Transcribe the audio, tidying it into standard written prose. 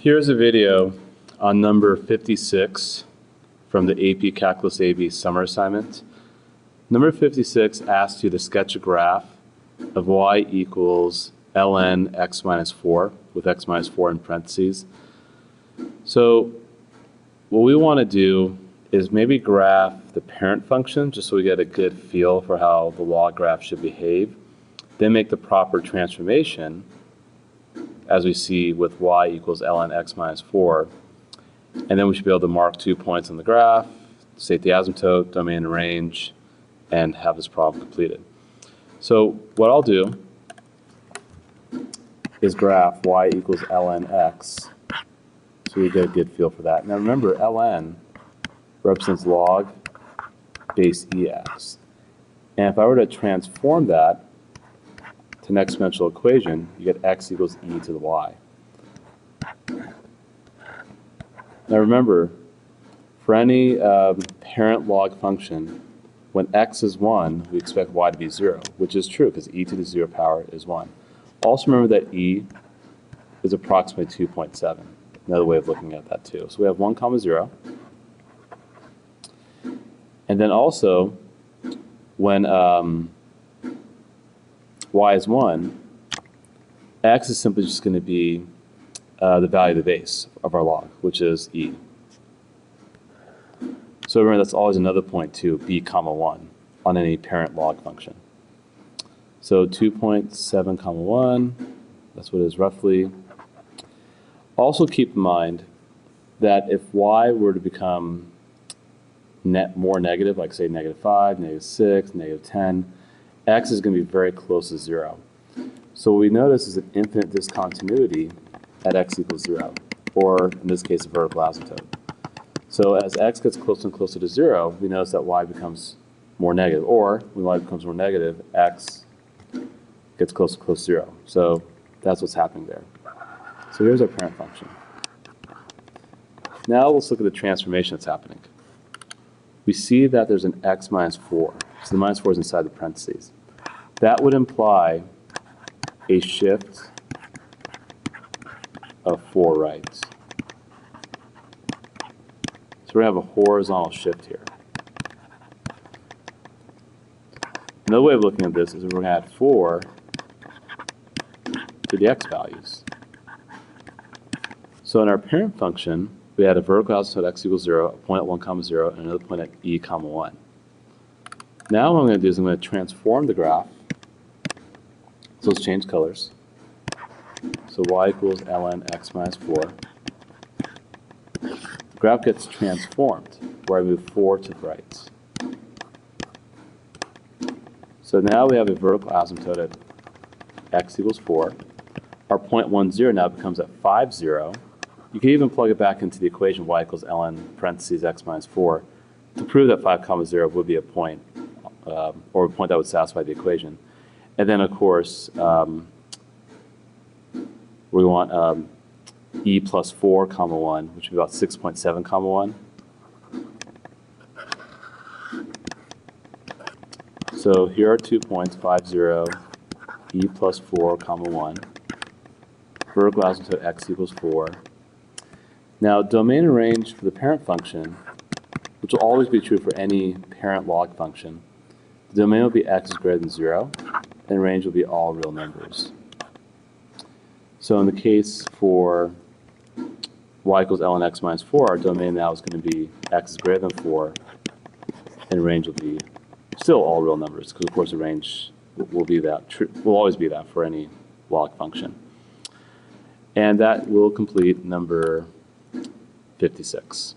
Here's a video on number 56 from the AP Calculus AB summer assignment. Number 56 asks you to sketch a graph of y equals ln x minus 4 with x minus 4 in parentheses. So what we want to do is maybe graph the parent function just so we get a good feel for how the log graph should behave. Then make the proper transformation as we see with y equals ln x minus 4. And then we should be able to mark 2 points on the graph, state the asymptote, domain and range, and have this problem completed. So what I'll do is graph y equals ln x so we get a good feel for that. Now remember, ln represents log base ex. And if I were to transform that to an exponential equation, you get x equals e to the y. Now remember, for any parent log function, when x is 1, we expect y to be 0, which is true because e to the 0 power is 1. Also remember that e is approximately 2.7. Another way of looking at that too. So we have 1 comma 0. And then also, when y is 1, x is simply just going to be the value of the base of our log, which is e. So remember, that's always another point too, b comma 1 on any parent log function. So 2.7 comma 1, that's what it is roughly. Also keep in mind that if y were to become more negative, like say -5, -6, -10, x is going to be very close to 0. So what we notice is an infinite discontinuity at x equals 0, or in this case a vertical asymptote. So as x gets closer and closer to 0, we notice that y becomes more negative, or when y becomes more negative, x gets close to 0. So that's what's happening there. So here's our parent function. Now let's look at the transformation that's happening. We see that there's an x minus 4. So the minus 4 is inside the parentheses. That would imply a shift of 4 rights. So we're going to have a horizontal shift here. Another way of looking at this is we're going to add 4 to the x values. So in our parent function, we had a vertical asymptote at x equals 0, a point at 1 comma 0, and another point at e comma 1. Now what I'm going to do is I'm going to transform the graph. So let's change colors. So y equals ln x minus 4. The graph gets transformed where I move 4 to the right. So now we have a vertical asymptote at x equals 4. Our point 1, 0 now becomes at 5, 0. You can even plug it back into the equation y equals ln parentheses x minus 4 to prove that 5 comma 0 would be a point, or a point that would satisfy the equation. And then, of course, we want e plus 4 comma 1, which would be about 6.7 comma 1. So here are 2 points, 5, 0, e plus 4 comma 1. Vertical asymptote x equals 4. Now, domain and range for the parent function, which will always be true for any parent log function, the domain will be x is greater than 0, and range will be all real numbers. So in the case for y equals ln x minus 4, our domain now is going to be x is greater than 4, and range will be still all real numbers, because of course the range will be that, will always be that for any log function. And that will complete number 56.